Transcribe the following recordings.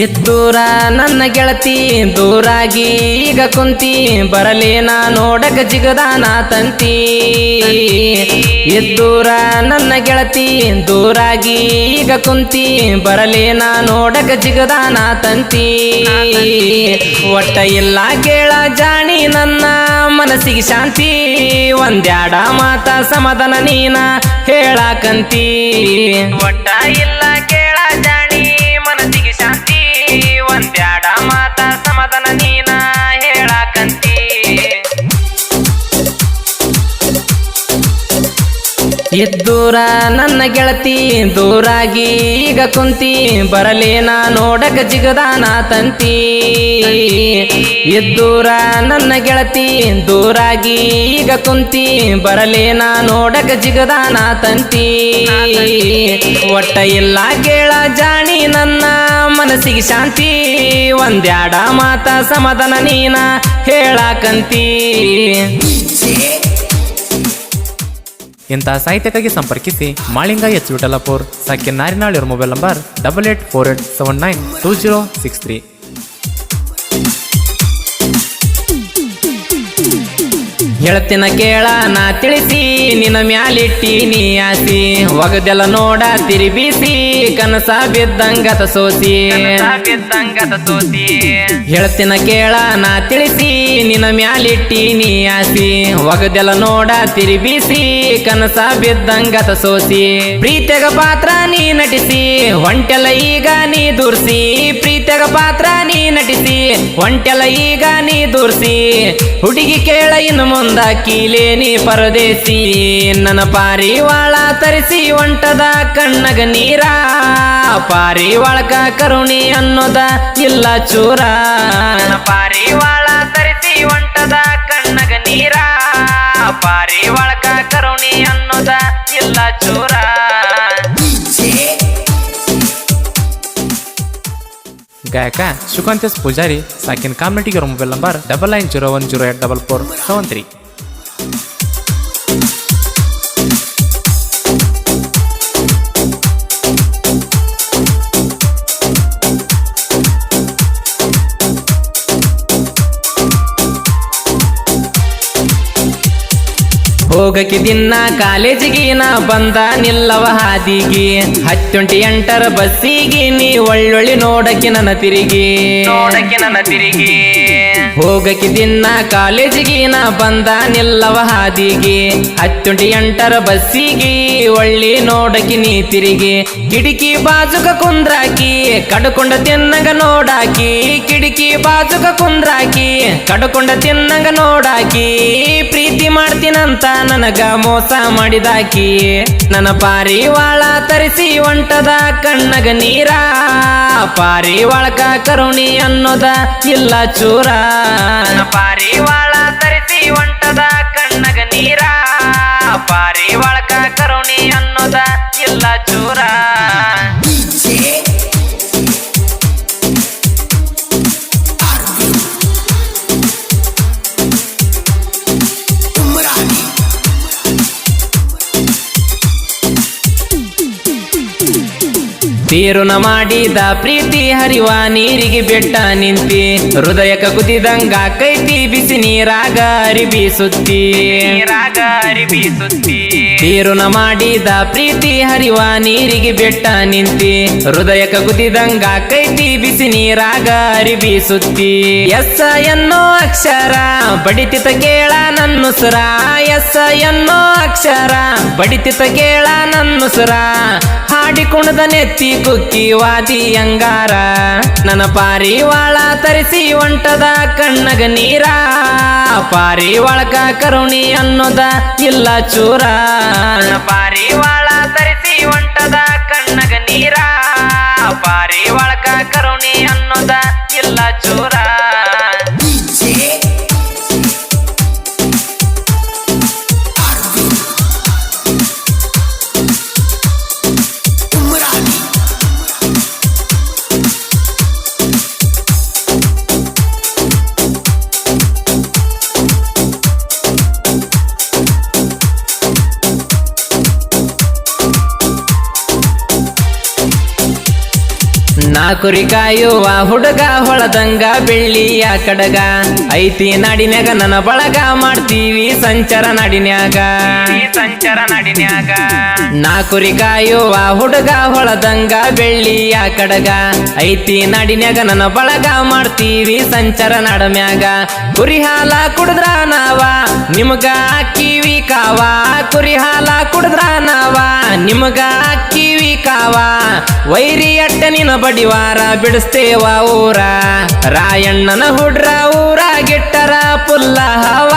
ಇದ್ದೂರ ನನ್ನ ಗೆಳತಿ ದೂರಾಗಿ ಈಗ ಕುಂತಿ ಬರಲೇನ ನೋಡಕ ಜಿಗದಾನ ತಂತಿ. ಇದ್ದೂರ ನನ್ನ ಗೆಳತಿ ದೂರಾಗಿ ಈಗ ಕುಂತಿ ಬರಲೇನ ನೋಡಕ ಜಿಗದಾನ ತಂತಿ. ಒಟ್ಟ ಇಲ್ಲ ಕೇಳ ಜಾಣಿ ನನ್ನ ಮನಸ್ಸಿಗೆ ಶಾಂತಿ, ಒಂದ್ಯಾಡ ಮಾತ ಸಮಾಧಾನ ನೀನ ಹೇಳಾಕಂತಿ. ಒಟ್ಟ ಇಲ್ಲ ಕೇಳ ಜಾಣಿ ಮನಸ್ಸಿಗೆ ಶಾಂತಿ, ಒಂದ್ಯಾಡ ಮಾತ ಸಮಾಧಾನ ನೀನ ಹೇಳಾಕಂತಿ. ಇದ್ದೂರ ನನ್ನ ಗೆಳತಿ ದೂರಾಗಿ ಈಗ ಕುಂತಿ ಬರಲೇನ ನೋಡಕ ಜಿಗದಾನ ತಂತಿ. ಇದ್ದೂರ ನನ್ನ ಗೆಳತಿ ದೂರಾಗಿ ಈಗ ಕುಂತಿ ಬರಲೇನ ನೋಡಕ ಜಿಗದಾನ ತಂತಿ. ಒಟ್ಟ ಇಲ್ಲ ಕೇಳ ಜಾಣಿ ನನ್ನ ಮನಸ್ಸಿಗೆ ಶಾಂತಿ, ಒಂದ್ಯಾಡ ಮಾತ ಸಮಾಧಾನ ನೀನ ಹೇಳಾಕಂತಿ. ಇಂತಹ ಸಾಹಿತ್ಯಕ್ಕಾಗಿ ಸಂಪರ್ಕಿಸಿ ಮಾಳಿಂಗ ಎಚ್ ವಿಠಲಪುರ್, ಸಾಕಿನ್ ನಾರಿನಾಳ್. ಇವರ ಮೊಬೈಲ್ ನಂಬರ್ 8848792063. ಹೇಳ್ತಿನ ಕೇಳ ನಾ ತಿಳಿಸಿ ನಿನ್ನ ಮ್ಯಾಲಿಟ್ಟಿ ನೀ ಆಸಿ, ಒಗದೆಲ್ಲ ನೋಡ ತಿರುಬಿಸಿ ಕನಸ ಬಿದ್ದಂಗತ ಸೋಸಿ. ಹೇಳ್ತಿನ ಕೇಳ ನಾ ತಿಳಿಸಿ ನಿನ್ನ ಮ್ಯಾಲಿಟ್ಟಿ ನೀ ಆಸಿ, ಒಗದೆಲ್ಲ ನೋಡ ತಿರುಬಿಸಿ ಕನಸ ಬಿದ್ದಂಗತ ಸೋಸಿ. ಪ್ರೀತಿಗ ಪಾತ್ರ ನೀ ನಟಿಸಿ ಹೊಂಟೆಲ್ಲ ಈಗ ನೀ ದೂರ್ಸಿ, ಪ್ರೀತಿಗ ಪಾತ್ರ ನೀ ನಟಿಸಿ ಹೊಂಟೆಲ್ಲ ಈಗ ನೀ ದೂರ್ಸಿ. ಹುಡುಗಿ ಕೇಳ ಇನ್ನು ಮುಂದ ಕೀಲೇ ನೀ ಪರದೇಸಿ, ನನ್ನ ಪಾರಿವಾಳ ತರಿಸಿ ಹೊಂಟದ ಕಣ್ಣಗ ನೀರ, ಪಾರಿವಾಳಕ ಕರುಣಿ ಅನ್ನೋದ ಇಲ್ಲ ಚೂರ. ನನ್ನ ಪಾರಿವಾಳ ತರಿಸಿ ಹೊಂಟದ ಕಣ್ಣಗ ನೀರ, ಪಾರಿವಾಳಕ ಕರುಣಿ ಅನ್ನೋದ ಇಲ್ಲ ಚೂರ. ಗಾಯಕ ಸುಕಾಂತ್ ಪೂಜಾರಿ, ಸಾಕಿನ್ ಕಾಮಿಟಿಗೆ ಇವರ ಮೊಬೈಲ್ ನಂಬರ್ 9901084473. ಹೋಗಕ್ಕೆ ದಿನ ಕಾಲೇಜಿಗೆ ನಾ ಬಂದ ನಿಲ್ಲವ ಹಾದಿಗೆ, 10-8 ಬಸ್ಸಿಗೆ ನೀ ಒಳ್ಳೊಳ್ಳಿ ನೋಡಕ್ಕೆ ನನ್ನ ತಿರುಗಿ. ಹೋಗಕ್ಕೆ ದಿನ ಕಾಲೇಜಿಗೆ ನಾ ಬಂದ ನಿಲ್ಲವ ಹಾದಿಗೆ, 10-8 ಬಸ್ಸಿಗೆ ಒಳ್ಳಿ ನೋಡಕ್ಕೆ ನೀ ತಿರುಗಿ. ಕಿಟಕಿ ಬಾಜುಕ ಕುಂದ್ರಾಕಿ ಕಡ್ಕೊಂಡ ತಿನ್ನಂಗ ನೋಡಾಕಿ, ಕಿಟಕಿ ಬಾಜುಕ ಕುಂದ್ರಾಕಿ ಕಡ್ಕೊಂಡ ತಿನ್ನಂಗ ನೋಡಾಕಿ. ಪ್ರೀತಿ ಮಾಡ್ತೀನಂತ ನನಗ ಮೋಸ ಮಾಡಿದಾಕಿ, ನನ್ನ ಪಾರಿವಾಳ ತರಿಸಿ ಹೊಂಟದ ಕಣ್ಣಗ ನೀರ, ಪಾರಿವಾಳಕ ಕರುಣಿ ಅನ್ನೋದ ಇಲ್ಲ ಚೂರ. ನನ್ನ ಪಾರಿವಾಳ ತರಿಸಿ ಹೊಂಟದ ಕಣ್ಣಗ ನೀರ, ಪಾರಿವಾಳಕ ಕರುಣಿ ಅನ್ನೋದ ಇಲ್ಲ ಚೂರ. ತೀರುನ ಮಾಡಿದ ಪ್ರೀತಿ ಹರಿವ ನೀರಿಗೆ ಬೆಟ್ಟ ನಿಂತಿ, ಹೃದಯಕ ಕುದಿದಂಗ ಕೈತಿ ಬಿಸಿ ನೀರಾಗ ಅರಿಬೀಸುತ್ತಿ. ತೀರುನ ಮಾಡಿದ ಪ್ರೀತಿ ಹರಿವ ನೀರಿಗೆ ಬೆಟ್ಟ ನಿಂತಿ, ಹೃದಯಕ ಕುದಿದಂಗ ಕೈತಿ ಬಿಸಿ ನೀರಾಗ ಅರಿಬೀಸುತ್ತಿ. ಎಸ್ಸ ಎನ್ನೋ ಅಕ್ಷರ ಬಡಿತಿತ ಕೇಳ ನನ್ನುಸುರ, ಎಸ್ಸ ಎನ್ನೋ ಅಕ್ಷರ ಬಡಿತಿತ ಕೇಳ ನನ್ನುಸುರ. ಹಾಡಿಕೊಂಡದ ನೆತ್ತಿ ಕುಕ್ಕಿ ವಾದಿ ಅಂಗಾರ, ನನ್ನ ಪಾರಿವಾಳ ತರಿಸಿ ಹೊಂಟದ ಕಣ್ಣಗ ನೀರ, ಪಾರಿವಾಳಕ ಕರುಣಿ ಅನ್ನೋದ ಇಲ್ಲ ಚೂರ. ನನ್ನ ಪಾರಿವಾಳ ತರಿಸಿ ಹೊಂಟದ ಕಣ್ಣಗ ನೀರ, ಪಾರಿವಾಳಕ ಕರುಣಿ ಅನ್ನೋದ ಇಲ್ಲ ಚೂರ. ನಾ ಕುರಿ ಕಾಯುವ ಹುಡುಗ ಹೊಳದಂಗ ಬೆಳ್ಳಿಯ ಕಡಗ ಐತಿ ನಾಡಿನ್ಯಾಗ ನನ್ನ ಬಳಗ ಮಾಡ್ತೀವಿ ಸಂಚಾರ ನಾಡಿನ್ಯಾಗ ಕುರಿ ಕಾಯುವ ಹುಡುಗ ಹೊಳದಂಗ ಬೆಳ್ಳಿಯ ಕಡಗ ಐತಿ ನಾಡಿನ್ಯಾಗ ನನ್ನ ಬಳಗ ಮಾಡ್ತೀವಿ ಸಂಚಾರ ನಾಡಮ್ಯಾಗ ಕುರಿ ಹಾಲ ಕುಡಿದ್ರ ನಾವ ನಿಮಗ ಕಿವಿ ಕಾವ ಕುರಿ ಹಾಲ ಕುಡಿದ್ರ ನಾವ ನಿಮಗ ಕಿವಿ ಕಾವ ವೈರಿ ಅಟ್ಟ ನಿನ ಬಡಿವಾರ ಬಿಡಿಸ್ತೇವ ಊರ ರಾಯಣ್ಣನ ಹುಡ್ರ ಊರ ಗಿಟ್ಟರ ಪುಲ್ಲ ಹವ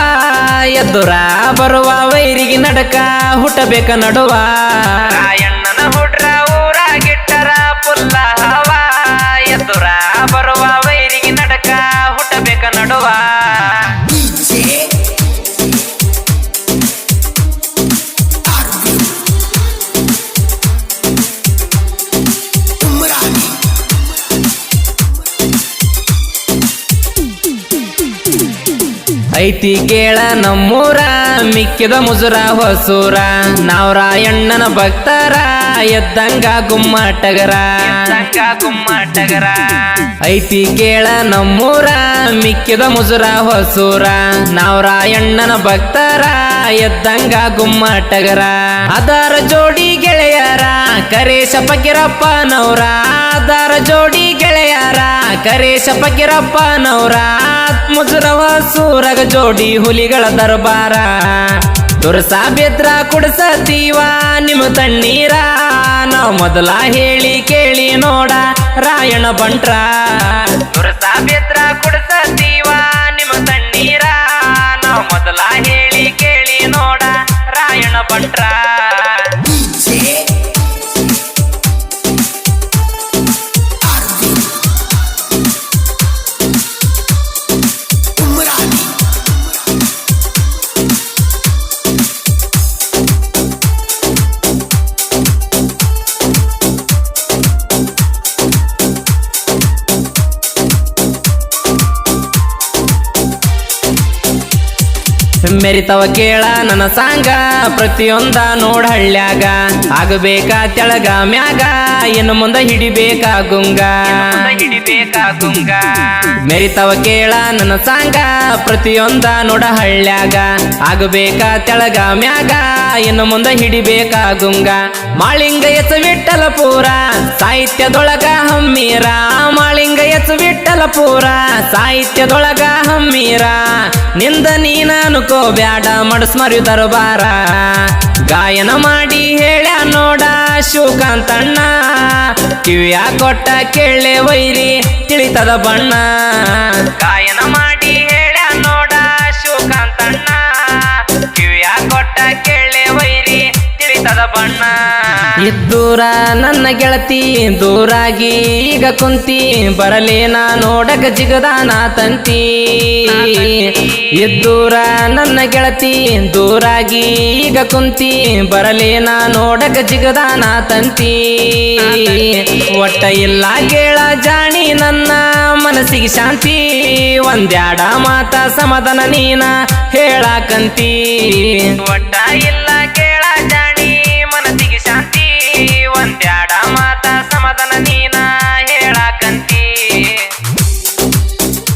ಎದ್ದುರ ಬರುವ ವೈರಿಗೆ ನಡಕ ಹುಟ್ಟಬೇಕ ನಡುವ ರಾಯಣ್ಣನ ಹುಡ್ರ ಊರ ಗಿಟ್ಟರ ಪುಲ್ಲ ಹವ ಎದ್ದುರ ಬರುವ ವೈರಿಗೆ ನಡಕ ಹುಟ್ಟಬೇಕ ನಡುವ ಐತಿ ಕೇಳ ನಮ್ಮೂರ ಮಿಕ್ಕಿದ ಮುಜುರ ಹೊಸೂರ ನಾವ್ ರಾಯಣ್ಣನ ಭಕ್ತರ ಎದ್ದಂಗ ಗುಮ್ಮಟಗರ ಐತಿ ಕೇಳ ನಮ್ಮೂರ ಮಿಕ್ಕಿದ ಮುಜುರ ಹೊಸೂರ ನಾವ್ ರಾಯಣ್ಣನ ಭಕ್ತರ ಎದ್ದಂಗ ಗುಮ್ಮಟಗರ ಅದರ ಜೋಡಿ ಗೆಳೆಯರ ಕರೇಶ ಫಕೀರಪ್ಪನವರ ಅದರ ಜೋಡಿ ಗೆಳೆಯರ ಕರೇಶ ಫಕೀರಪ್ಪನವರ ಮುಜುರವ ಸೂರಗ ಜೋಡಿ ಹುಲಿಗಳ ದರ್ಬಾರ ತುರಸಾ ಬೆದ್ರ ಕುಡಿಸತೀವ ನಿಮ್ಮ ತಣ್ಣೀರ ನಾವು ಮೊದಲ ಹೇಳಿ ಕೇಳಿ ನೋಡ ರಾಯಣ ಬಂಟ್ರ ತುರಸಾ ಬೆದ್ರ ಕುಡಿಸತೀವ ನಿಮ್ಮ ತಣ್ಣೀರ ನಾವು ಮೊದಲ ಹೇಳಿ ಕೇಳಿ ನೋಡ ರಾಯಣ ಬಂಟ್ರ ಮೆರಿತವ ಕೇಳ ನನ್ನ ಸಾಂಗ ಪ್ರತಿಯೊಂದ ನೋಡ್ ಹಳ್ಳ್ಯಾಗ ಆಗಬೇಕಾ ತೆಳಗ ಮ್ಯಾಗ ಇನ್ನು ಮುಂದ ಹಿಡಿಬೇಕಾ ಗುಂಗ ಮೆರಿತವ ಕೇಳ ನನ್ನ ಸಾಂಗ ಪ್ರತಿಯೊಂದ ನೋಡ ಹಳ್ಳ್ಯಾಗ ಆಗಬೇಕಾ ತೆಳಗ ಮ್ಯಾಗ ಇನ್ನು ಮುಂದ ಹಿಡಿಬೇಕಾ ಗುಂಗ ಮಾಳಿಂಗ ಎಚ್ ವಿಠಲಪುರ ಸಾಹಿತ್ಯದೊಳಗ ಹಮ್ಮೀರ ಮಾಳಿಂಗ ಎಚ್ ವಿಠಲಪುರ ಸಾಹಿತ್ಯದೊಳಗ ಹಮ್ಮೀರ ನಿಂದ ನೀನ ಅನ್ಕೋಬ್ಯಾಡ ಮಡಸ್ಮರಿ ದರ್ಬಾರ ಗಾಯನ ಮಾಡಿ ಹೇಳ ನೋಡ ಶಿವಕಾಂತಣ್ಣ ಕಿವಿಯ ಕೊಟ್ಟ ಕೇಳೆ ವೈರಿ ತಿಳಿತದ ಬಣ್ಣ ಗಾಯನ ಮಾಡಿ ಹೇಳ ನೋಡ ಶಿವಕಾಂತಣ್ಣ ಕಿವಿಯ ಕೊಟ್ಟ ಕೇಳೆ ವೈರಿ ತಿಳಿತದ ಬಣ್ಣ ಇದ್ದೂರ ನನ್ನ ಗೆಳತಿ ದೂರಾಗಿ ಈಗ ಕುಂತಿ ಬರಲೇನ ನೋಡಕ ಜಿಗದಾನ ತಂತಿ ಇದ್ದೂರ ನನ್ನ ಗೆಳತಿ ದೂರಾಗಿ ಈಗ ಕುಂತಿ ಬರಲೇನ ನೋಡಕ ಜಿಗದಾನ ತಂತಿ ಒಟ್ಟ ಇಲ್ಲ ಕೇಳ ಜಾಣಿ ನನ್ನ ಮನಸ್ಸಿಗೆ ಶಾಂತಿ ಒಂದ್ಯಾಡ ಮಾತ ಸಮಾಧಾನ ನೀನ ಹೇಳಾಕಂತಿ ಒಟ್ಟ ಇಲ್ಲ ಕೇಳ ಜಾಣಿ ಮನಸ್ಸಿಗೆ ಶಾಂತಿ ಒಂದ್ಯಾಡ ಮಾತ ಸಮಾಧಾನ